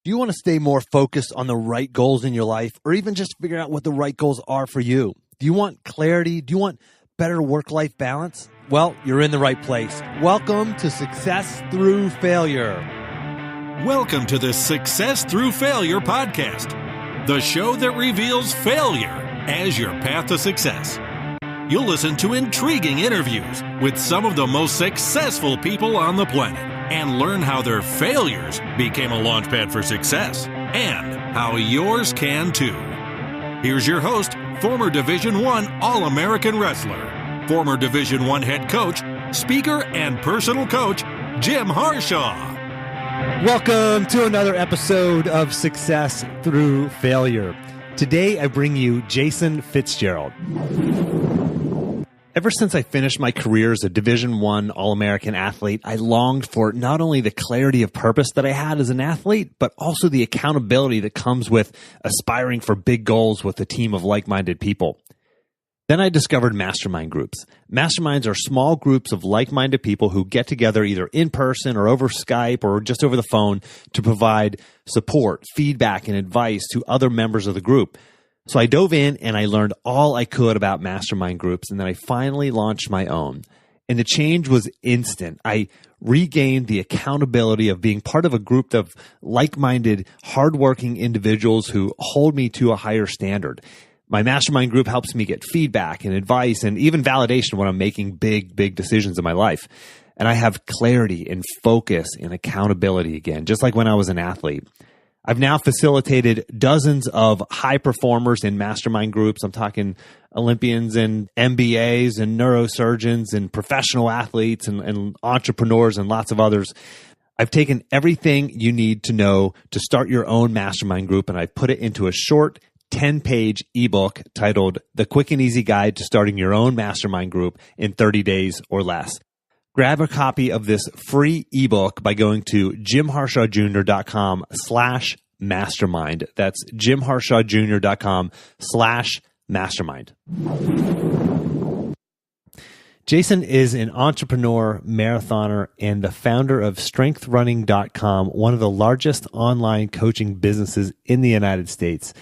Do you want to stay more focused on the right goals in your life, or even just figure out what the right goals are for you? Do you want clarity? Do you want better work-life balance? Well, you're in the right place. Welcome to Success Through Failure. Welcome to the Success Through Failure podcast, the show that reveals failure as your path to success. You'll listen to intriguing interviews with some of the most successful people on the planet and learn how their failures became a launchpad for success and how yours can too. Here's your host, former Division I All-American wrestler, former Division I head coach, speaker, and personal coach, Jim Harshaw. Welcome to another episode of Success Through Failure. Today, I bring you Jason Fitzgerald. Ever since I finished my career as a Division I All-American athlete, I longed for not only the clarity of purpose that I had as an athlete, but also the accountability that comes with aspiring for big goals with a team of like-minded people. Then I discovered mastermind groups. Masterminds are small groups of like-minded people who get together either in person or over Skype or just over the phone to provide support, feedback, and advice to other members of the group. So I dove in and I learned all I could about mastermind groups, and then I finally launched my own. And the change was instant. I regained the accountability of being part of a group of like-minded, hardworking individuals who hold me to a higher standard. My mastermind group helps me get feedback and advice and even validation when I'm making big decisions in my life. And I have clarity and focus and accountability again, just like when I was an athlete. I've now facilitated dozens of high performers in mastermind groups. I'm talking Olympians and MBAs and neurosurgeons and professional athletes and entrepreneurs and lots of others. I've taken everything you need to know to start your own mastermind group, and I've put it into a short 10-page ebook titled The Quick and Easy Guide to Starting Your Own Mastermind Group in 30 Days or Less. Grab a copy of this free ebook by going to jimharshawjr.com/mastermind. That's jimharshawjr.com/mastermind. Jason is an entrepreneur, marathoner, and the founder of strengthrunning.com, one of the largest online coaching businesses in the United States.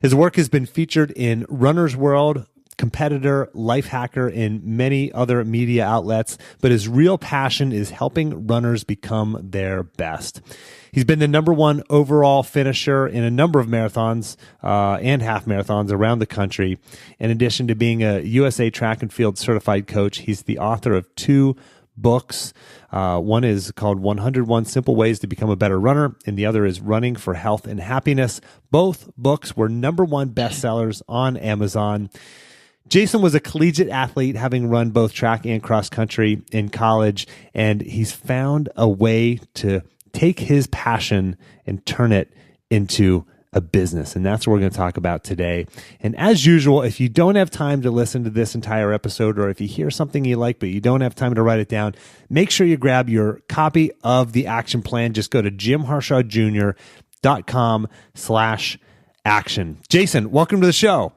His work has been featured in Runner's World, Competitor, Lifehacker, and many other media outlets, but his real passion is helping runners become their best. He's been the number one overall finisher in a number of marathons and half marathons around the country. In addition to being a USA Track and Field certified coach, he's the author of 2 books. One is called 101 Simple Ways to Become a Better Runner, and the other is Running for Health and Happiness. Both books were number 1 bestsellers on Amazon. Jason was a collegiate athlete, having run both track and cross country in college, and he's found a way to take his passion and turn it into a business. And that's what we're going to talk about today. And as usual, if you don't have time to listen to this entire episode, or if you hear something you like, but you don't have time to write it down, make sure you grab your copy of the action plan. Just go to jimharshawjr.com/action. Jason, welcome to the show.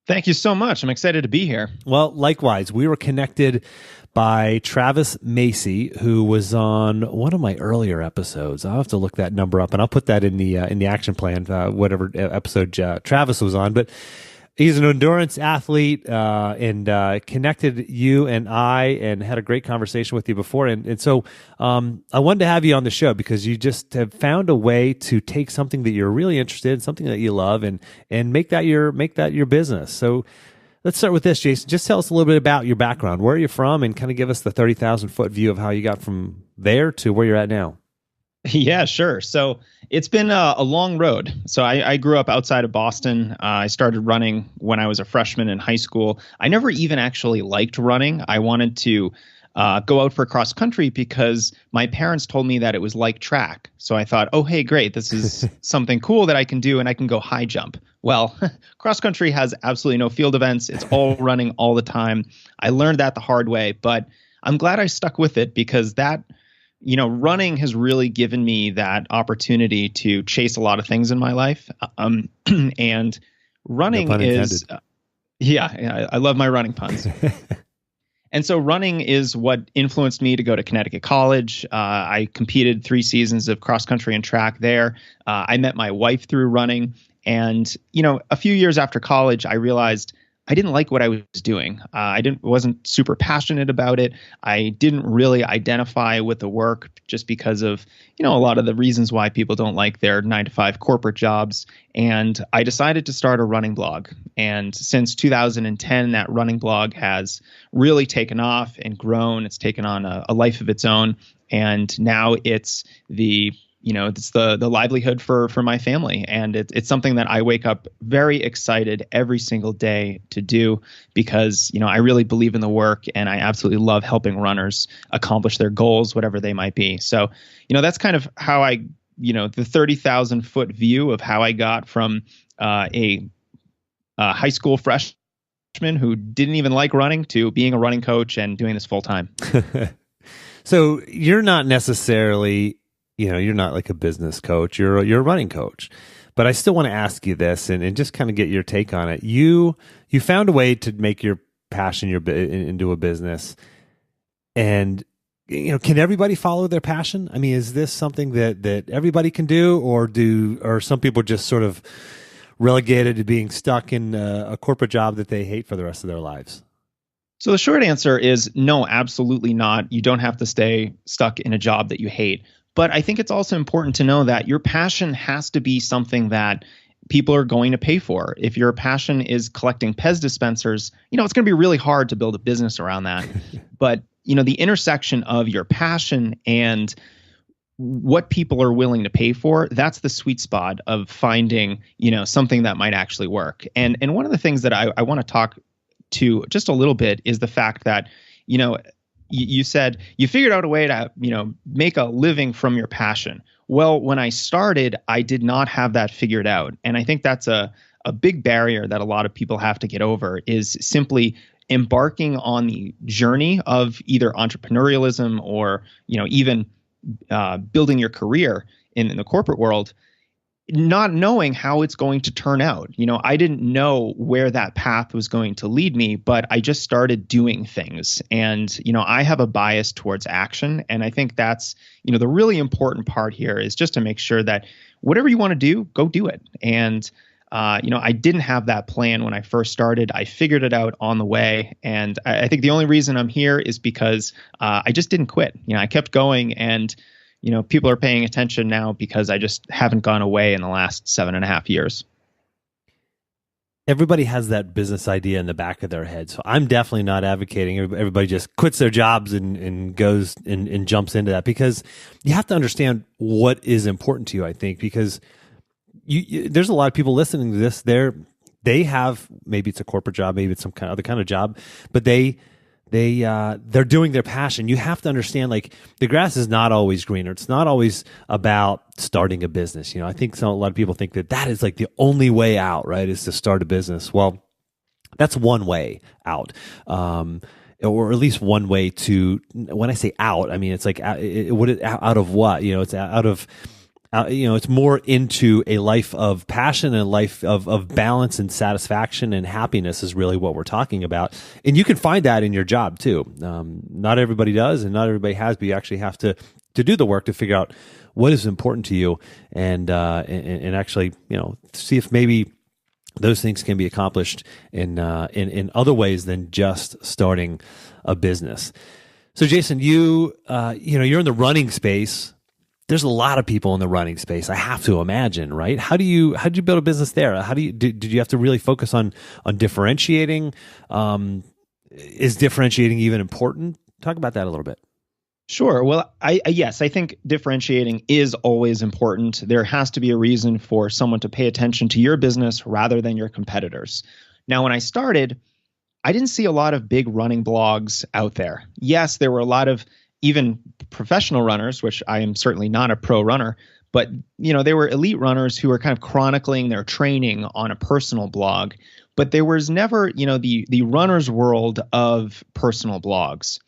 Thank you so much. I'm excited to be here. Well, likewise, we were connected by Travis Macy, who was on one of my earlier episodes. I'll have to look that number up, and I'll put that in the action plan, whatever episode Travis was on. But he's an endurance athlete and connected you and I and had a great conversation with you before. And so I wanted to have you on the show because you just have found a way to take something that you're really interested in, something that you love, and make that your business. So let's start with this, Jason. Just tell us a little bit about your background. Where are you from? And kind of give us the 30,000-foot view of how you got from there to where you're at now. Yeah, sure. So it's been a long road. So I grew up outside of Boston. I started running when I was a freshman in high school. I never even actually liked running. I wanted to go out for cross country because my parents told me that it was like track. So I thought, oh, hey, great. This is something cool that I can do, and I can go high jump. Well, cross country has absolutely no field events. It's all running all the time. I learned that the hard way, but I'm glad I stuck with it because that, running has really given me that opportunity to chase a lot of things in my life. And running is, I love my running puns. And so running is what influenced me to go to Connecticut College. I competed 3 seasons of cross country and track there. I met my wife through running. And, a few years after college, I realized I didn't like what I was doing. Wasn't super passionate about it. I didn't really identify with the work just because of, a lot of the reasons why people don't like their 9-to-5 corporate jobs. And I decided to start a running blog. And since 2010, that running blog has really taken off and grown. It's taken on a life of its own. And now it's it's the livelihood for my family. And it's something that I wake up very excited every single day to do because, I really believe in the work and I absolutely love helping runners accomplish their goals, whatever they might be. So, that's kind of how I, the 30,000 foot view of how I got from a high school freshman who didn't even like running to being a running coach and doing this full time. So you're not necessarily, you're not like a business coach, you're a running coach. But I still want to ask you this and just kind of get your take on it. You found a way to make your passion into a business. And, can everybody follow their passion? I mean, is this something that everybody can do, or some people just sort of relegated to being stuck in a corporate job that they hate for the rest of their lives? So the short answer is no, absolutely not. You don't have to stay stuck in a job that you hate. But I think it's also important to know that your passion has to be something that people are going to pay for. If your passion is collecting Pez dispensers, it's going to be really hard to build a business around that. But, the intersection of your passion and what people are willing to pay for, that's the sweet spot of finding, something that might actually work. And one of the things that I want to talk to just a little bit is the fact that, you said you figured out a way to, make a living from your passion. Well, when I started, I did not have that figured out. And I think that's a big barrier that a lot of people have to get over is simply embarking on the journey of either entrepreneurialism or, even building your career in the corporate world, not knowing how it's going to turn out. I didn't know where that path was going to lead me, but I just started doing things. And, I have a bias towards action. And I think that's, the really important part here is just to make sure that whatever you want to do, go do it. And, I didn't have that plan when I first started. I figured it out on the way. And I think the only reason I'm here is because I just didn't quit. I kept going and people are paying attention now because I just haven't gone away in the last 7.5 years. Everybody has that business idea in the back of their head. So I'm definitely not advocating everybody just quits their jobs and goes and jumps into that, because you have to understand what is important to you, I think, because there's a lot of people listening to this. They have, maybe it's a corporate job, maybe it's some other kind of job, but they're doing their passion. You have to understand, like, the grass is not always greener. It's not always about starting a business. I think a lot of people think that is like the only way out, right? Is to start a business. Well, that's one way out. Or at least one way to, when I say out, I mean, it's like, out of what? It's out of, it's more into a life of passion and a life of balance and satisfaction and happiness is really what we're talking about. And you can find that in your job too. Not everybody does, and not everybody has, but you actually have to do the work to figure out what is important to you and actually, see if maybe those things can be accomplished in other ways than just starting a business. So Jason, you're in the running space. There's a lot of people in the running space, I have to imagine, right? How did you build a business there? Did you have to really focus on differentiating? Is differentiating even important? Talk about that a little bit. Sure. Well, yes, I think differentiating is always important. There has to be a reason for someone to pay attention to your business rather than your competitors. Now, when I started, I didn't see a lot of big running blogs out there. Yes, there were a lot of even professional runners, which I am certainly not a pro runner, but they were elite runners who were kind of chronicling their training on a personal blog. But there was never, the runner's world of personal blogs.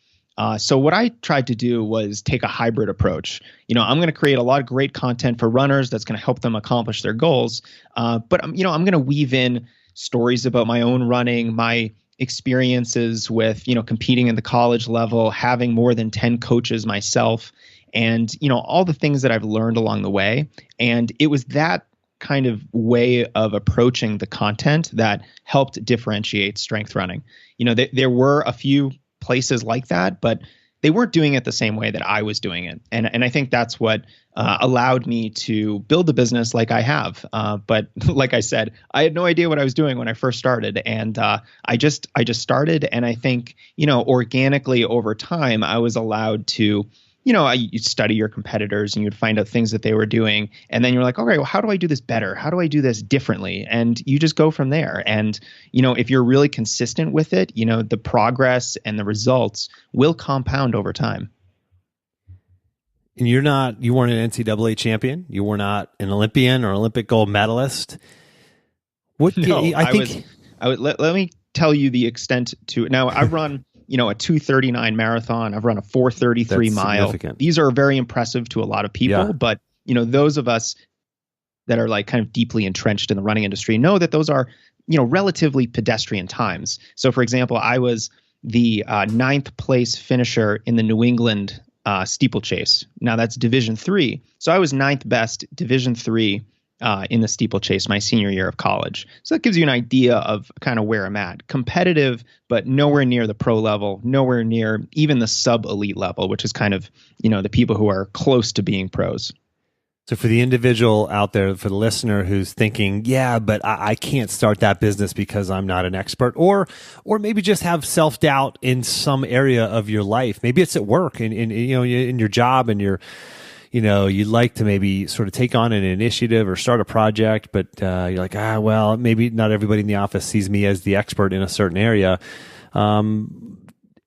So what I tried to do was take a hybrid approach. I'm going to create a lot of great content for runners that's going to help them accomplish their goals. But I'm going to weave in stories about my own running, my experiences with, competing in the college level, having more than 10 coaches myself, and, all the things that I've learned along the way. And it was that kind of way of approaching the content that helped differentiate strength running. There were a few places like that, but they weren't doing it the same way that I was doing it. And I think that's what allowed me to build the business like I have. But like I said, I had no idea what I was doing when I first started. And I just started. And I think, organically over time, I was allowed to, you'd study your competitors and you'd find out things that they were doing. And then you're like, okay, well, how do I do this better? How do I do this differently? And you just go from there. And, if you're really consistent with it, the progress and the results will compound over time. And you weren't an NCAA champion. You were not an Olympian or Olympic gold medalist. Let me tell you the extent to it. Now I've run, a 2:39 marathon. I've run a 4:33 mile. These are very impressive to a lot of people, but those of us that are like kind of deeply entrenched in the running industry know that those are, relatively pedestrian times. So for example, I was the 9th place finisher in the New England steeplechase. Now that's Division 3. So I was 9th best Division 3 in the steeplechase my senior year of college. So that gives you an idea of kind of where I'm at. Competitive, but nowhere near the pro level, nowhere near even the sub-elite level, which is kind of, the people who are close to being pros. So for the individual out there, for the listener who's thinking, yeah, but I can't start that business because I'm not an expert, or maybe just have self-doubt in some area of your life. Maybe it's at work and in your job, and you'd like to maybe sort of take on an initiative or start a project, but you're like, well, maybe not everybody in the office sees me as the expert in a certain area.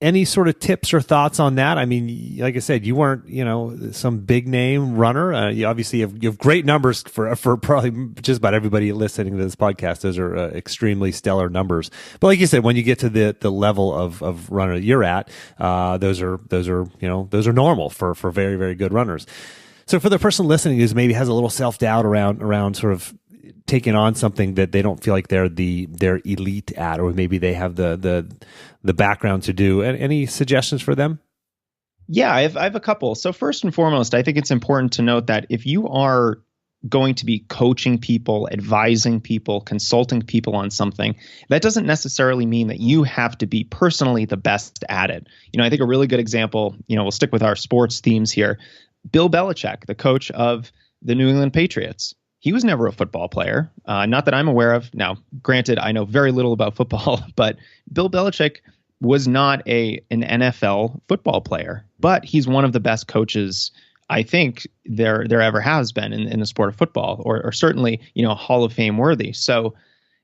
Any sort of tips or thoughts on that? I mean, like I said, you weren't, some big name runner. You obviously have great numbers for probably just about everybody listening to this podcast. Those are extremely stellar numbers. But like you said, when you get to the level of runner that you're at, those are normal for very, very good runners. So for the person listening who's maybe has a little self-doubt around sort of taking on something that they don't feel like they're elite at, or maybe they have the background to do, any suggestions for them? Yeah, I have a couple. So first and foremost, I think it's important to note that if you are going to be coaching people, advising people, consulting people on something, that doesn't necessarily mean that you have to be personally the best at it. I think a really good example, we'll stick with our sports themes here. Bill Belichick, the coach of the New England Patriots. He was never a football player, not that I'm aware of. Now, granted, I know very little about football, but Bill Belichick was not an NFL football player, but he's one of the best coaches I think there ever has been in the sport of football, or certainly, Hall of Fame worthy. So,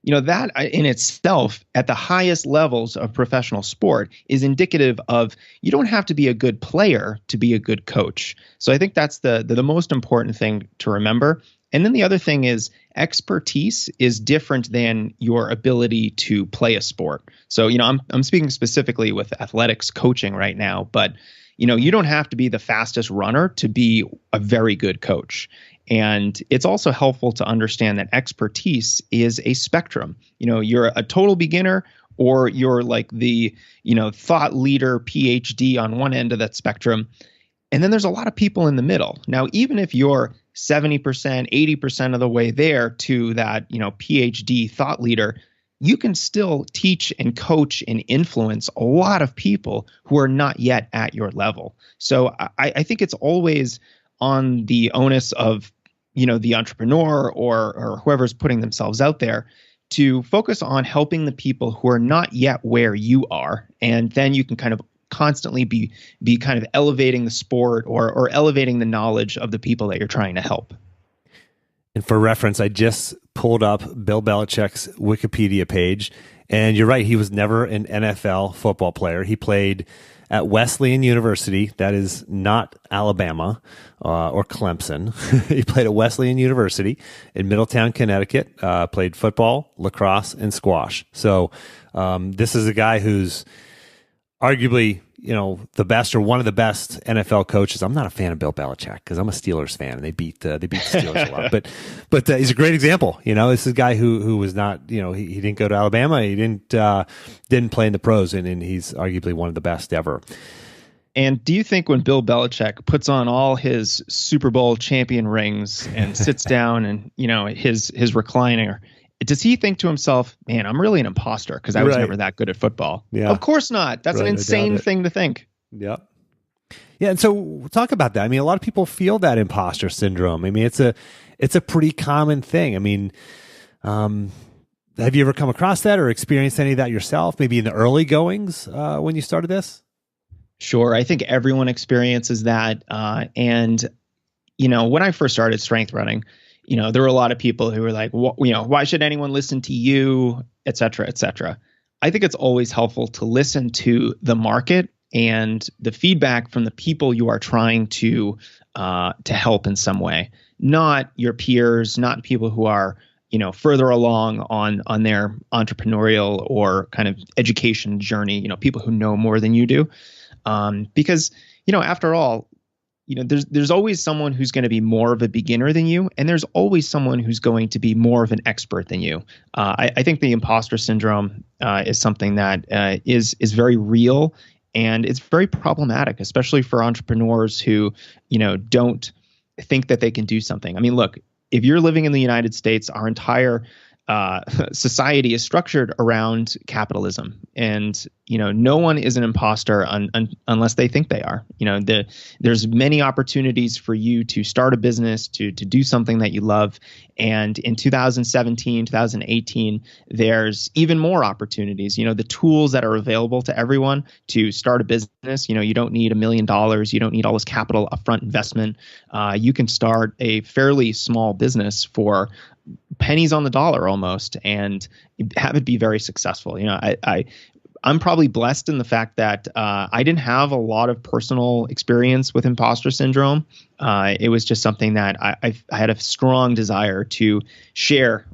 that in itself at the highest levels of professional sport is indicative of you don't have to be a good player to be a good coach. So I think that's the most important thing to remember. And then the other thing is expertise is different than your ability to play a sport. So, I'm speaking specifically with athletics coaching right now, but, you don't have to be the fastest runner to be a very good coach. And it's also helpful to understand that expertise is a spectrum. You're a total beginner, or you're like the, thought leader, PhD on one end of that spectrum. And then there's a lot of people in the middle. Now, even if you're 70%, 80% of the way there to that, PhD thought leader, you can still teach and coach and influence a lot of people who are not yet at your level. So I think it's always on the onus of, the entrepreneur or whoever's putting themselves out there to focus on helping the people who are not yet where you are. And then you can kind of constantly be kind of elevating the sport or elevating the knowledge of the people that you're trying to help. And for reference, I just pulled up Bill Belichick's Wikipedia page, and you're right, he was never an NFL football player. He played at Wesleyan University, that is not Alabama or Clemson. He played at Wesleyan University in Middletown, Connecticut, played football, lacrosse, and squash. So this is a guy who's arguably, the best or one of the best NFL coaches. I'm not a fan of Bill Belichick because I'm a Steelers fan and they beat the Steelers a lot. But he's a great example. This is a guy who was not, he didn't go to Alabama. He didn't play in the pros, and he's arguably one of the best ever. And do you think when Bill Belichick puts on all his Super Bowl champion rings and sits down and, his recliner, does he think to himself, man, I'm really an imposter because I was never that good at football? Yeah. Of course not. That's an insane thing to think. Yep. Yeah. And so we'll talk about that. I mean, a lot of people feel that imposter syndrome. I mean, it's a pretty common thing. I mean, have you ever come across that or experienced any of that yourself, maybe in the early goings when you started this? Sure. I think everyone experiences that. And when I first started strength running, there were a lot of people who were like, why should anyone listen to you, et cetera, et cetera. I think it's always helpful to listen to the market and the feedback from the people you are trying to help in some way, not your peers, not people who are, further along on their entrepreneurial or kind of education journey, people who know more than you do. Because, after all, there's always someone who's going to be more of a beginner than you, and there's always someone who's going to be more of an expert than you. I think the imposter syndrome is something that is very real, and it's very problematic, especially for entrepreneurs who, don't think that they can do something. I mean, look, if you're living in the United States, our entire society is structured around capitalism, and no one is an imposter unless they think they are. There's many opportunities for you to start a business, to do something that you love, and in 2017, 2018, there's even more opportunities. The tools that are available to everyone to start a business. You don't need $1 million. You don't need all this capital upfront investment. You can start a fairly small business for pennies on the dollar almost, and have it be very successful. I'm probably blessed in the fact that I didn't have a lot of personal experience with imposter syndrome. It was just something that I had a strong desire to share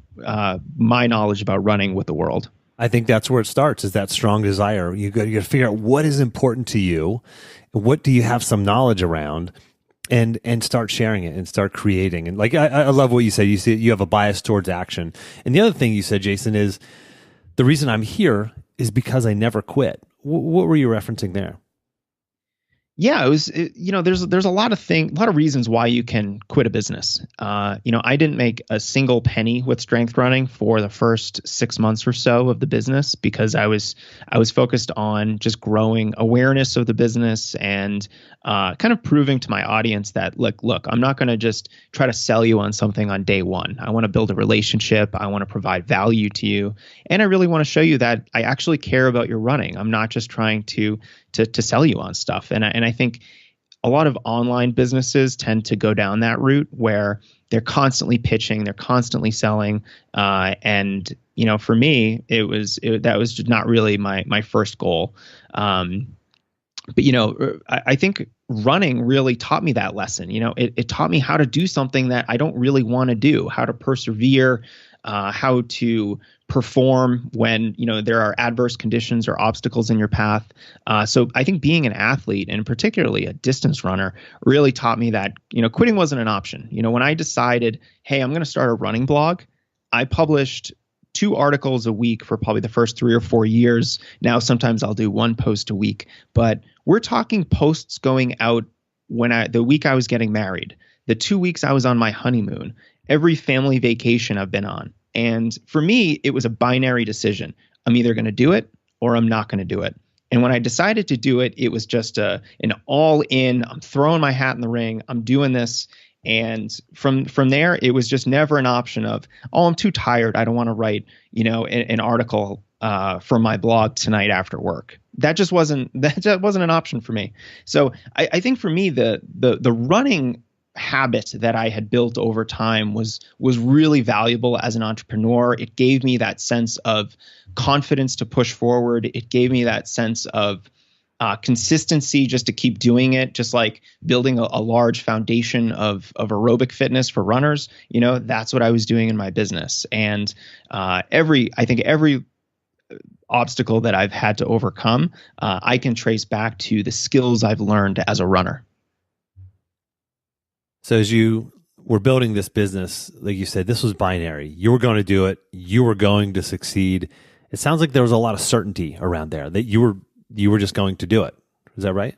my knowledge about running with the world. I think that's where it starts, is that strong desire. You got to figure out what is important to you, what do you have some knowledge around, and start sharing it and start creating. And like, I love what you said. You see, you have a bias towards action. And the other thing you said, Jason, is the reason I'm here is because I never quit. What were you referencing there? Yeah, there's a lot of reasons why you can quit a business. I didn't make a single penny with strength running for the first 6 months or so of the business because I was focused on just growing awareness of the business and kind of proving to my audience that look, I'm not going to just try to sell you on something on day one. I want to build a relationship. I want to provide value to you, and I really want to show you that I actually care about your running. I'm not just trying to sell you on stuff. And I think a lot of online businesses tend to go down that route where they're constantly pitching, they're constantly selling. And for me, that was just not really my first goal. But I think running really taught me that lesson. It taught me how to do something that I don't really want to do, how to persevere, how to perform when there are adverse conditions or obstacles in your path. So I think being an athlete, and particularly a distance runner, really taught me that quitting wasn't an option. When I decided, hey, I'm going to start a running blog, I published 2 articles a week for probably the first 3 or 4 years. Now sometimes I'll do 1 post a week, but we're talking posts going out the week I was getting married, the 2 weeks I was on my honeymoon, every family vacation I've been on. And for me, it was a binary decision. I'm either going to do it or I'm not going to do it. And when I decided to do it, it was just an all in, I'm throwing my hat in the ring, I'm doing this. And from there, it was just never an option of, I'm too tired, I don't want to write, an article for my blog tonight after work. That wasn't an option for me. So I think for me, the running habit that I had built over time was really valuable as an entrepreneur. It gave me that sense of confidence to push forward. It gave me that sense of consistency just to keep doing it, just like building a large foundation of aerobic fitness for runners. That's what I was doing in my business. And every obstacle that I've had to overcome, I can trace back to the skills I've learned as a runner. So as you were building this business, like you said, this was binary. You were going to do it. You were going to succeed. It sounds like there was a lot of certainty around there that you were just going to do it. Is that right?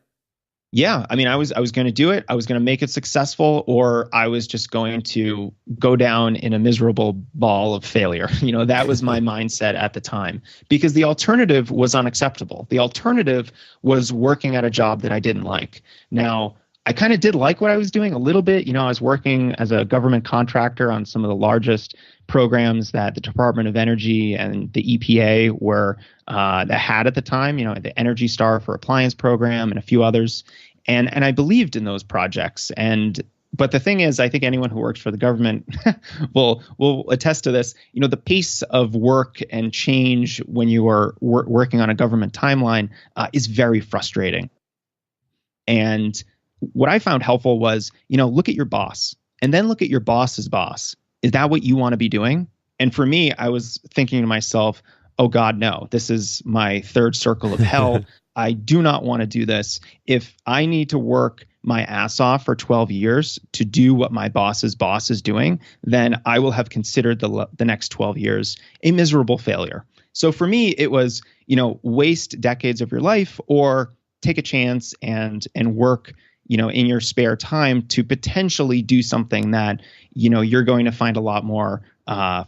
Yeah. I mean, I was going to do it. I was going to make it successful, or I was just going to go down in a miserable ball of failure. That was my mindset at the time, because the alternative was unacceptable. The alternative was working at a job that I didn't like. Now, I kind of did like what I was doing a little bit. I was working as a government contractor on some of the largest programs that the Department of Energy and the EPA were that had at the time. The Energy Star for Appliance program and a few others, and I believed in those projects. But the thing is, I think anyone who works for the government will attest to this. The pace of work and change when you are working on a government timeline is very frustrating. And what I found helpful was, look at your boss and then look at your boss's boss. Is that what you want to be doing? And for me, I was thinking to myself, oh God, no, this is my third circle of hell. I do not want to do this. If I need to work my ass off for 12 years to do what my boss's boss is doing, then I will have considered the next 12 years a miserable failure. So for me, it was, waste decades of your life or take a chance and work in your spare time to potentially do something that, you're going to find a lot more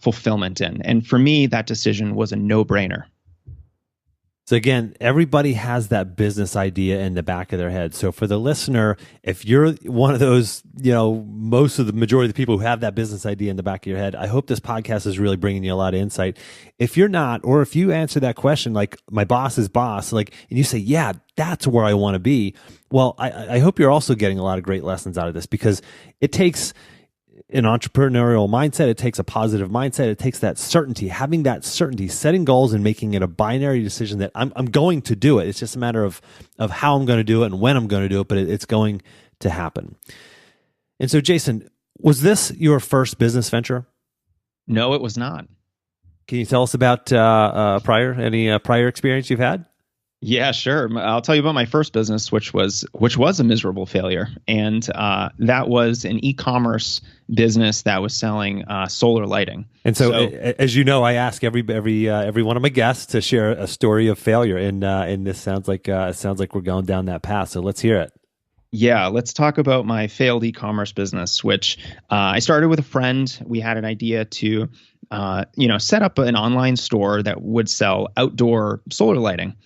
fulfillment in. And for me, that decision was a no-brainer. So again, everybody has that business idea in the back of their head. So for the listener, if you're one of those, most of the majority of the people who have that business idea in the back of your head, I hope this podcast is really bringing you a lot of insight. If you're not, or if you answer that question, like my boss's boss, and you say, yeah, that's where I want to be. Well, I hope you're also getting a lot of great lessons out of this, because it takes an entrepreneurial mindset. It takes a positive mindset. It takes that certainty, having that certainty, setting goals and making it a binary decision that I'm going to do it. It's just a matter of how I'm going to do it and when I'm going to do it, but it's going to happen. And so, Jason, was this your first business venture? No, it was not. Can you tell us about any prior experience you've had? Yeah, sure. I'll tell you about my first business, which was a miserable failure, and that was an e-commerce business that was selling solar lighting. And so, as you know, I ask every one of my guests to share a story of failure, and this sounds like we're going down that path. So let's hear it. Yeah, let's talk about my failed e-commerce business, which I started with a friend. We had an idea to set up an online store that would sell outdoor solar lighting.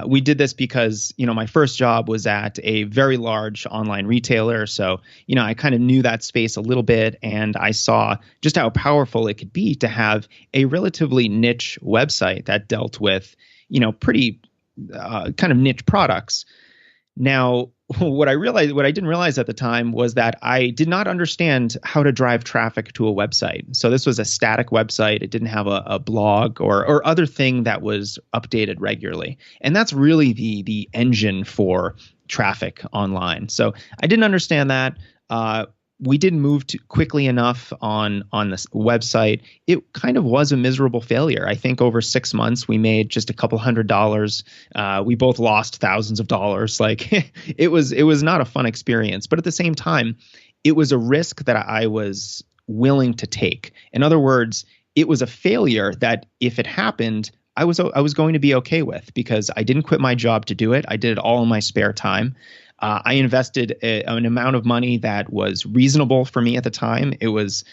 We did this because, my first job was at a very large online retailer. So, I kind of knew that space a little bit, and I saw just how powerful it could be to have a relatively niche website that dealt with, pretty kind of niche products. Now, what I didn't realize at the time was that I did not understand how to drive traffic to a website. So this was a static website. It didn't have a blog or other thing that was updated regularly. And that's really the engine for traffic online. So I didn't understand that. We didn't move quickly enough on this website. It kind of was a miserable failure. I think over 6 months, we made just a couple $100. We both lost thousands of dollars. It was not a fun experience. But at the same time, it was a risk that I was willing to take. In other words, it was a failure that if it happened, I was going to be okay with, because I didn't quit my job to do it. I did it all in my spare time. I invested an amount of money that was reasonable for me at the time. It was,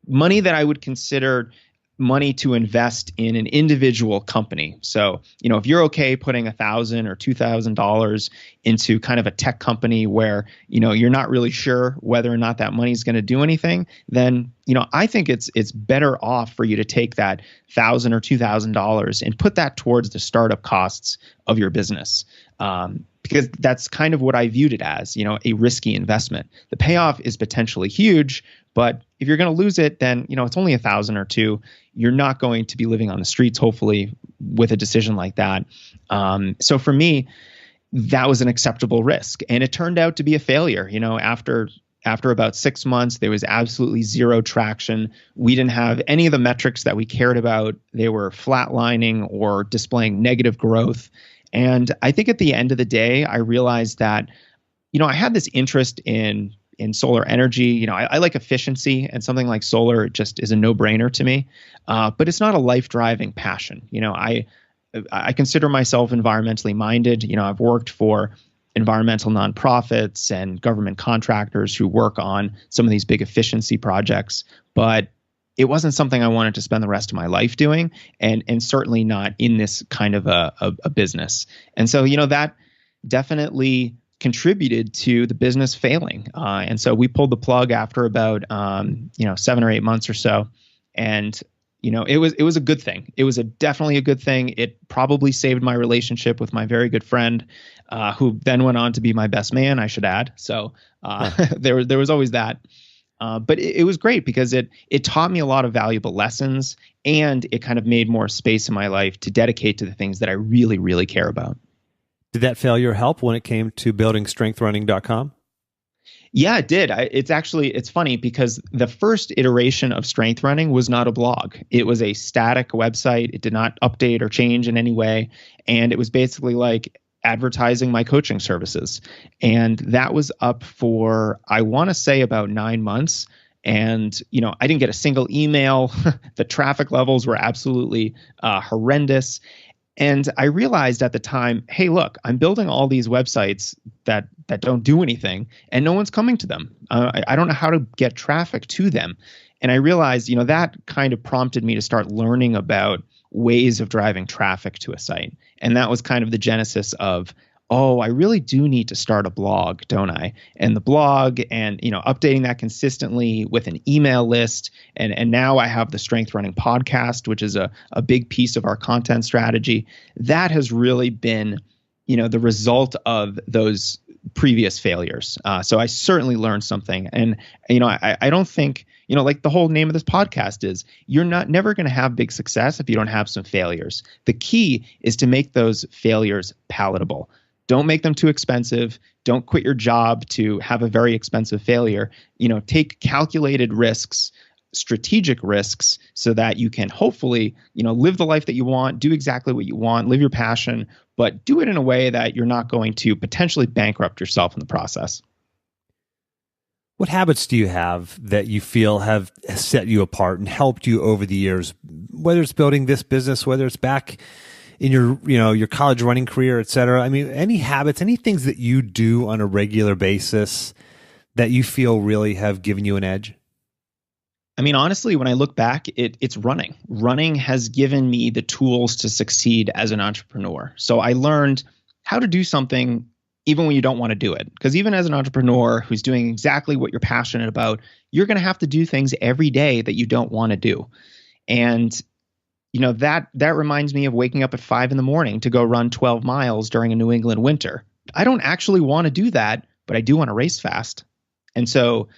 money that I would consider money to invest in an individual company. So, if you're okay putting $1,000 or $2,000 into kind of a tech company where, you're not really sure whether or not that money is going to do anything, then, I think it's better off for you to take that $1,000 or $2,000 and put that towards the startup costs of your business. Because that's kind of what I viewed it as, a risky investment. The payoff is potentially huge, but if you're going to lose it, then, it's only $1,000 or $2,000. You're not going to be living on the streets, hopefully, with a decision like that. So for me, that was an acceptable risk. And it turned out to be a failure. After After about 6 months, there was absolutely zero traction. We didn't have any of the metrics that we cared about. They were flatlining or displaying negative growth. And I think at the end of the day, I realized that, I had this interest in solar energy. I like efficiency, and something like solar just is a no-brainer to me. But it's not a life-driving passion. I consider myself environmentally minded. I've worked for environmental nonprofits and government contractors who work on some of these big efficiency projects, but it wasn't something I wanted to spend the rest of my life doing, and certainly not in this kind of a business. And so, that definitely contributed to the business failing. And so we pulled the plug after about 7 or 8 months or so. And it was a good thing. It was definitely a good thing. It probably saved my relationship with my very good friend, who then went on to be my best man, I should add. So there was always that. But it was great because it taught me a lot of valuable lessons, and it kind of made more space in my life to dedicate to the things that I really, really care about. Did that failure help when it came to building strengthrunning.com? Yeah, it did. It's funny because the first iteration of Strength Running was not a blog. It was a static website. It did not update or change in any way. And it was basically like advertising my coaching services. And that was up for, I want to say, about 9 months. And, I didn't get a single email. The traffic levels were absolutely horrendous. And I realized at the time, hey, look, I'm building all these websites that don't do anything, and no one's coming to them. I don't know how to get traffic to them. And I realized, that kind of prompted me to start learning about ways of driving traffic to a site. And that was kind of the genesis of, oh, I really do need to start a blog, don't I? And the blog and, updating that consistently with an email list. And now I have the Strength Running podcast, which is a big piece of our content strategy. That has really been, the result of those previous failures. So I certainly learned something. And, I don't think, like the whole name of this podcast is, you're never going to have big success if you don't have some failures. The key is to make those failures palatable. Don't make them too expensive. Don't quit your job to have a very expensive failure. Take calculated risks, strategic risks, so that you can hopefully, live the life that you want, do exactly what you want, live your passion, but do it in a way that you're not going to potentially bankrupt yourself in the process. What habits do you have that you feel have set you apart and helped you over the years, whether it's building this business, whether it's back in your college running career, et cetera? I mean, any habits, any things that you do on a regular basis that you feel really have given you an edge? I mean, honestly, when I look back, it's running. Running has given me the tools to succeed as an entrepreneur. So I learned how to do something even when you don't want to do it. Because even as an entrepreneur who's doing exactly what you're passionate about, you're going to have to do things every day that you don't want to do. And that reminds me of waking up at 5 a.m. to go run 12 miles during a New England winter. I don't actually want to do that, but I do want to race fast. And so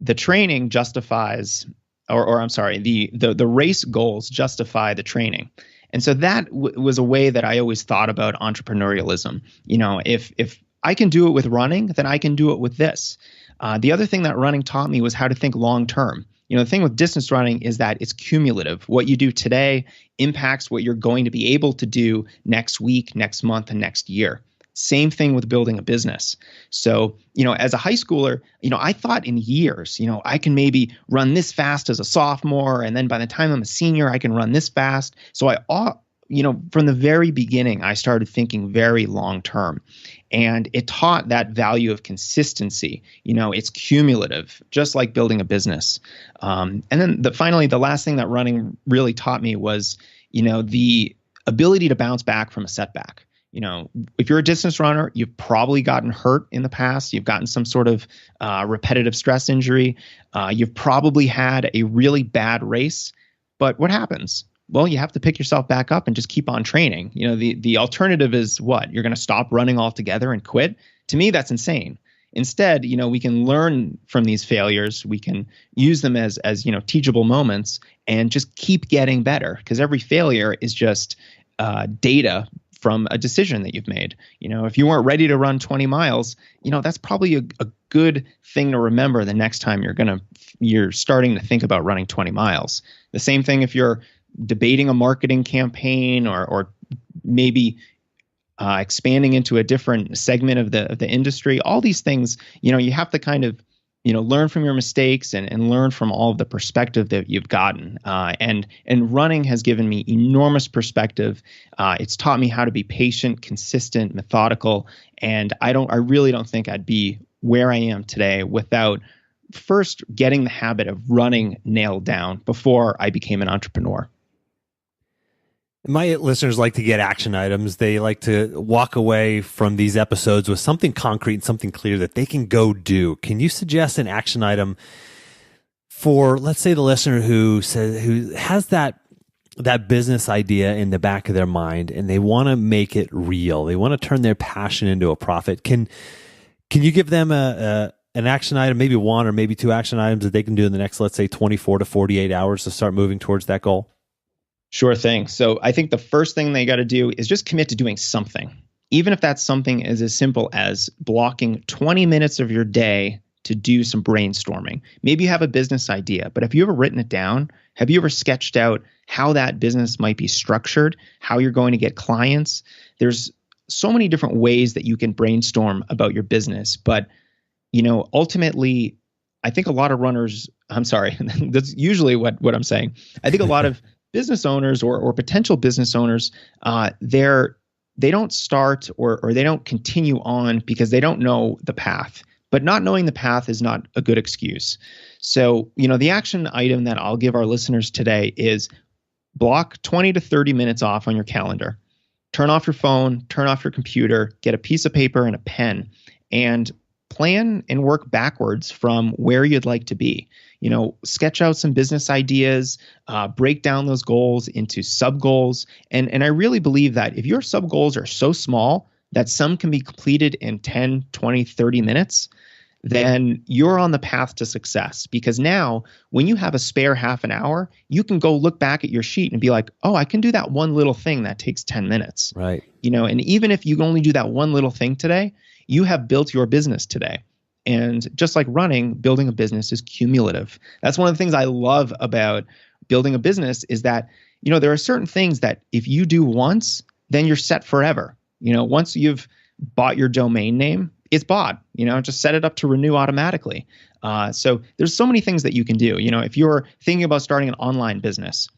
the training justifies, or I'm sorry, the race goals justify the training. And so that was a way that I always thought about entrepreneurialism. If I can do it with running, then I can do it with this. The other thing that running taught me was how to think long term. The thing with distance running is that it's cumulative. What you do today impacts what you're going to be able to do next week, next month, and next year. Same thing with building a business. So, as a high schooler, I thought in years, I can maybe run this fast as a sophomore, and then by the time I'm a senior, I can run this fast. So from the very beginning, I started thinking very long term. And it taught that value of consistency. It's cumulative, just like building a business. And then finally, the last thing that running really taught me was, the ability to bounce back from a setback. If you're a distance runner, you've probably gotten hurt in the past. You've gotten some sort of repetitive stress injury. You've probably had a really bad race. But what happens? Well, you have to pick yourself back up and just keep on training. The alternative is what? You're going to stop running altogether and quit? To me, that's insane. Instead, we can learn from these failures. We can use them as teachable moments and just keep getting better, because every failure is just data from a decision that you've made. If you weren't ready to run 20 miles, that's probably a good thing to remember the next time you're starting to think about running 20 miles. The same thing if you're debating a marketing campaign or maybe expanding into a different segment of the industry. All these things, you have to kind of learn from your mistakes and learn from all of the perspective that you've gotten. And running has given me enormous perspective. It's taught me how to be patient, consistent, methodical. And I really don't think I'd be where I am today without first getting the habit of running nailed down before I became an entrepreneur. My listeners like to get action items. They like to walk away from these episodes with something concrete and something clear that they can go do. Can you suggest an action item for, let's say, the listener who has that business idea in the back of their mind and they want to make it real? They want to turn their passion into a profit. Can you give them an action item, maybe one or maybe two action items that they can do in the next, let's say, 24 to 48 hours to start moving towards that goal? Sure thing. So I think the first thing they got to do is just commit to doing something. Even if that something is as simple as blocking 20 minutes of your day to do some brainstorming. Maybe you have a business idea, but have you ever written it down? Have you ever sketched out how that business might be structured, how you're going to get clients? There's so many different ways that you can brainstorm about your business. But, ultimately, I think a lot of runners, I'm sorry, that's usually what I'm saying. I think a lot of business owners or potential business owners, they don't start or they don't continue on because they don't know the path. But not knowing the path is not a good excuse. So, the action item that I'll give our listeners today is block 20 to 30 minutes off on your calendar. Turn off your phone, turn off your computer, get a piece of paper and a pen, and plan and work backwards from where you'd like to be. Sketch out some business ideas, break down those goals into sub goals. And I really believe that if your sub goals are so small that some can be completed in 10, 20, 30 minutes, then you're on the path to success. Because now when you have a spare half an hour, you can go look back at your sheet and be like, oh, I can do that one little thing that takes 10 minutes. Right. And even if you only do that one little thing today, you have built your business today. And just like running, building a business is cumulative. That's one of the things I love about building a business is that, there are certain things that if you do once, then you're set forever. Once you've bought your domain name, it's bought, just set it up to renew automatically. So there's so many things that you can do. If you're thinking about starting an online business,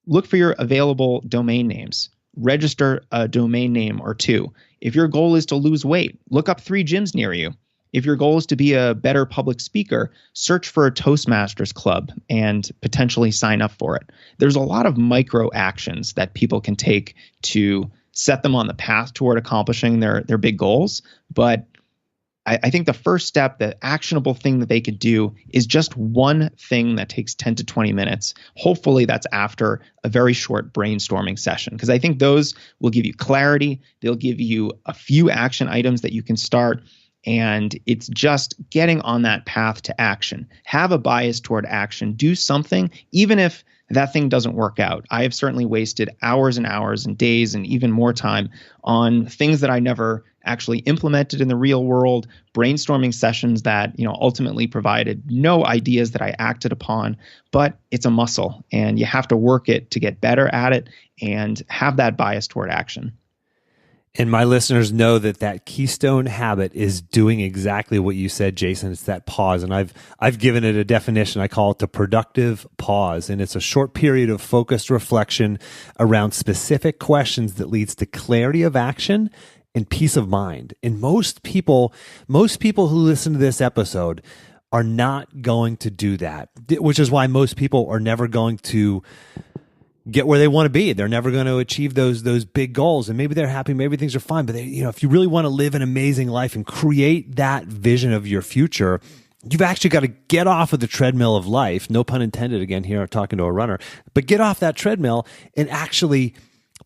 look for your available domain names. Register a domain name or two. If your goal is to lose weight, look up 3 gyms near you. If your goal is to be a better public speaker, search for a Toastmasters club and potentially sign up for it. There's a lot of micro actions that people can take to set them on the path toward accomplishing their big goals. But I think the first step, the actionable thing that they could do is just one thing that takes 10 to 20 minutes. Hopefully that's after a very short brainstorming session, because I think those will give you clarity. They'll give you a few action items that you can start. And it's just getting on that path to action. Have a bias toward action. Do something, even if that thing doesn't work out. I have certainly wasted hours and hours and days and even more time on things that I never actually implemented in the real world, brainstorming sessions that, ultimately provided no ideas that I acted upon. But it's a muscle, and you have to work it to get better at it and have that bias toward action. And my listeners know that keystone habit is doing exactly what you said, Jason. It's that pause. And I've given it a definition. I call it the productive pause. And it's a short period of focused reflection around specific questions that leads to clarity of action and peace of mind. And most people who listen to this episode are not going to do that, which is why most people are never going to get where they want to be. They're never going to achieve those big goals, and maybe they're happy, maybe things are fine. But if you really want to live an amazing life and create that vision of your future, you've actually got to get off of the treadmill of life. No pun intended. Again, here I'm talking to a runner, but get off that treadmill and actually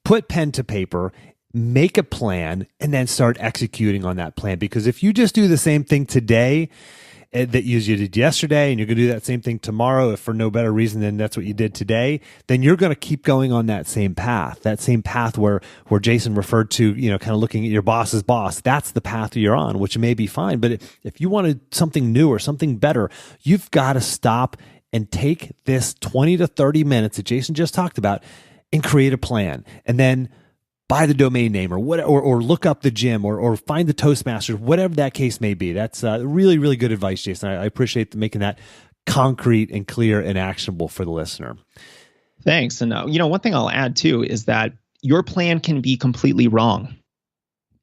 put pen to paper, make a plan, and then start executing on that plan. Because if you just do the same thing today that you did yesterday, and you're going to do that same thing tomorrow, if for no better reason than that's what you did today, then you're going to keep going on that same path where Jason referred to, kind of looking at your boss's boss. That's the path you're on, which may be fine. But if you wanted something new or something better, you've got to stop and take this 20 to 30 minutes that Jason just talked about and create a plan. And then buy the domain name or look up the gym or find the Toastmasters, whatever that case may be. That's really, really good advice, Jason. I appreciate making that concrete and clear and actionable for the listener. Thanks. And, one thing I'll add too is that your plan can be completely wrong.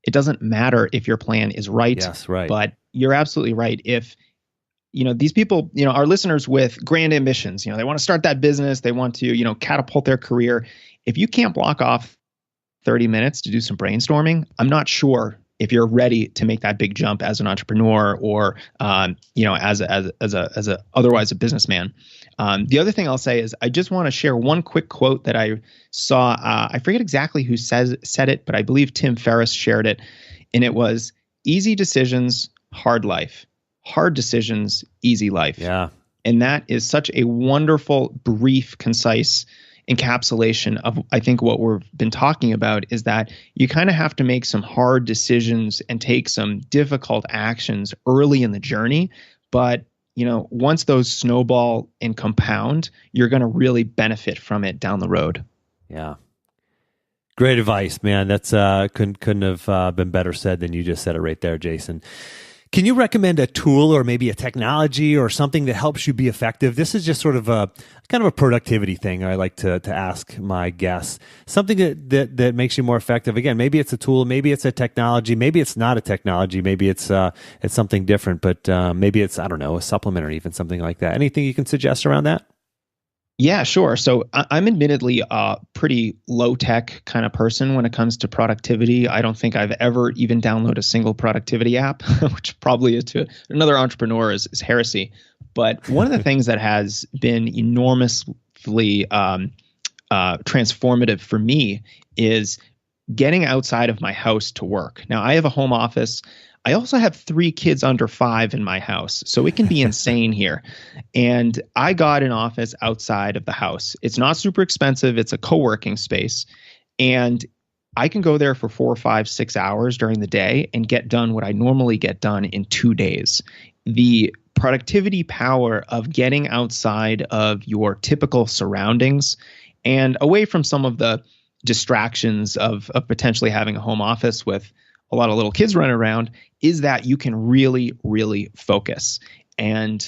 It doesn't matter if your plan is right. Yes, right. But you're absolutely right. If, these people, our listeners with grand ambitions, they want to start that business, they want to, catapult their career. If you can't block off 30 minutes to do some brainstorming, I'm not sure if you're ready to make that big jump as an entrepreneur or, as otherwise a businessman. The other thing I'll say is I just want to share one quick quote that I saw. I forget exactly who said it, but I believe Tim Ferriss shared it. And it was, easy decisions, hard life. Hard decisions, easy life. Yeah. And that is such a wonderful, brief, concise encapsulation of, I think, what we've been talking about is that you kind of have to make some hard decisions and take some difficult actions early in the journey. But, once those snowball and compound, you're going to really benefit from it down the road. Yeah. Great advice, man. That's couldn't have been better said than you just said it right there, Jason. Can you recommend a tool or maybe a technology or something that helps you be effective? This is just sort of a kind of a productivity thing I like to ask my guests. Something that makes you more effective. Again, maybe it's a tool, maybe it's a technology, maybe it's not a technology, maybe it's something different, but maybe it's, I don't know, a supplement or even something like that. Anything you can suggest around that? Yeah, sure. So I'm admittedly a pretty low-tech kind of person when it comes to productivity. I don't think I've ever even downloaded a single productivity app, which probably is to another entrepreneur is heresy. But one of the things that has been enormously transformative for me is getting outside of my house to work. Now, I have a home office. I also have 3 kids under 5 in my house, so it can be insane here. And I got an office outside of the house. It's not super expensive. It's a co-working space. And I can go there for 4, 5, 6 hours during the day and get done what I normally get done in 2 days. The productivity power of getting outside of your typical surroundings and away from some of the distractions of potentially having a home office with a lot of little kids running around is that you can really, really focus. And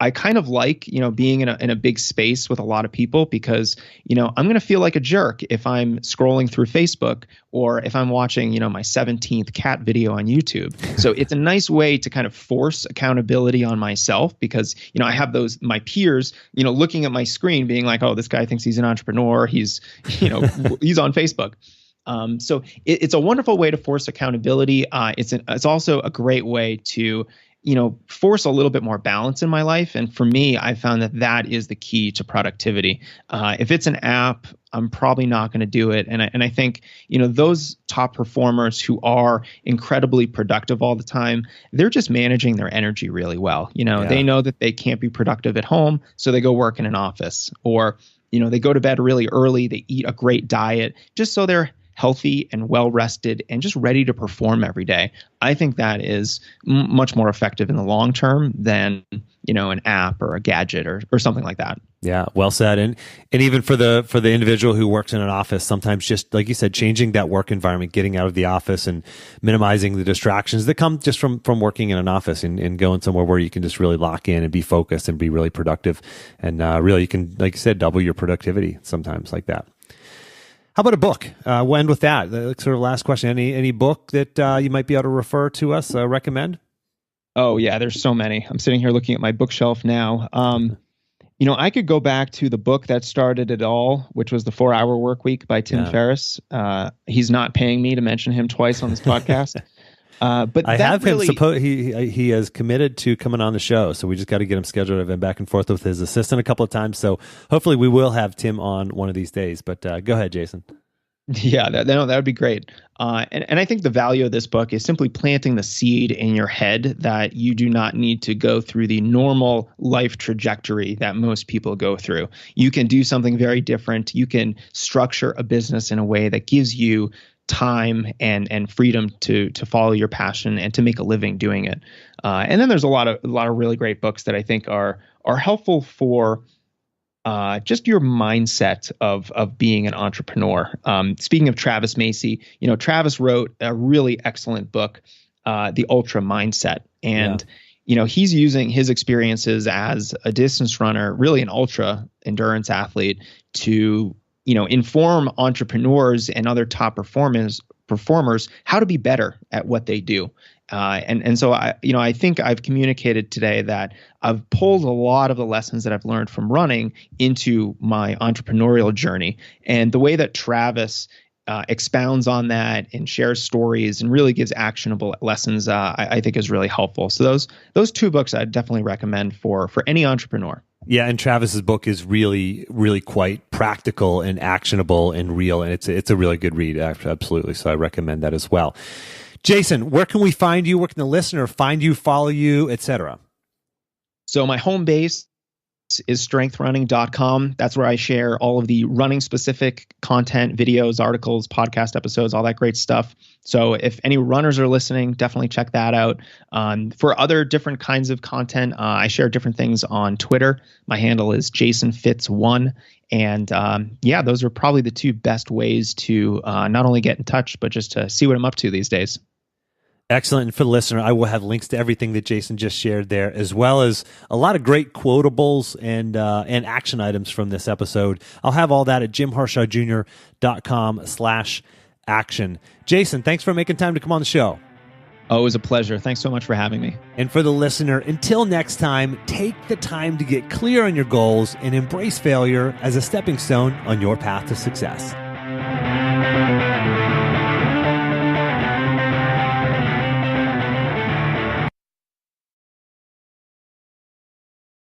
I kind of like, being in a big space with a lot of people because, I'm going to feel like a jerk if I'm scrolling through Facebook or if I'm watching, my 17th cat video on YouTube. So it's a nice way to kind of force accountability on myself because, I have my peers, looking at my screen being like, oh, this guy thinks he's an entrepreneur. He's, he's on Facebook. So it's a wonderful way to force accountability. It's also a great way to, force a little bit more balance in my life. And for me, I found that is the key to productivity. If it's an app, I'm probably not going to do it. And I think, those top performers who are incredibly productive all the time, they're just managing their energy really well. They know that they can't be productive at home, so they go work in an office or, they go to bed really early, they eat a great diet just so they're healthy and well-rested and just ready to perform every day. I think that is much more effective in the long term than, an app or a gadget or something like that. Yeah, well said. And even for the individual who works in an office, sometimes just like you said, changing that work environment, getting out of the office and minimizing the distractions that come just from working in an office and going somewhere where you can just really lock in and be focused and be really productive. And really you can, like you said, double your productivity sometimes like that. How about a book? We'll end with that. The sort of last question. Any book that you might be able to refer to us, recommend? Oh, yeah, there's so many. I'm sitting here looking at my bookshelf now. I could go back to the book that started it all, which was The 4-Hour Workweek by Tim Ferriss. He's not paying me to mention him twice on this podcast. But I have him. He has committed to coming on the show, so we just got to get him scheduled. I've been back and forth with his assistant a couple of times, so hopefully we will have Tim on one of these days. But go ahead, Jason. Yeah, that would be great. And I think the value of this book is simply planting the seed in your head that you do not need to go through the normal life trajectory that most people go through. You can do something very different. You can structure a business in a way that gives you time and freedom to follow your passion and to make a living doing it. And then there's a lot of really great books that I think are helpful for just your mindset of being an entrepreneur. Speaking of Travis Macy, Travis wrote a really excellent book, The Ultra Mindset, and he's using his experiences as a distance runner, really an ultra endurance athlete, to inform entrepreneurs and other top performers how to be better at what they do. And so I think I've communicated today that I've pulled a lot of the lessons that I've learned from running into my entrepreneurial journey. And the way that Travis expounds on that and shares stories and really gives actionable lessons, I think is really helpful. So those two books I'd definitely recommend for any entrepreneur. Yeah, and Travis's book is really, really quite practical and actionable and real, and it's a really good read, absolutely. So I recommend that as well. Jason, where can we find you? Where can the listener find you, follow you, etc.? So my home base is strengthrunning.com. That's where I share all of the running specific content, videos, articles, podcast episodes, all that great stuff. So if any runners are listening, definitely check that out. For other different kinds of content, I share different things on Twitter. My handle is JasonFitz1. And those are probably the two best ways to not only get in touch, but just to see what I'm up to these days. Excellent. And for the listener, I will have links to everything that Jason just shared there, as well as a lot of great quotables and action items from this episode. I'll have all that at jimharshawjr.com/action. Jason, thanks for making time to come on the show. Oh, it was a pleasure. Thanks so much for having me. And for the listener, until next time, take the time to get clear on your goals and embrace failure as a stepping stone on your path to success.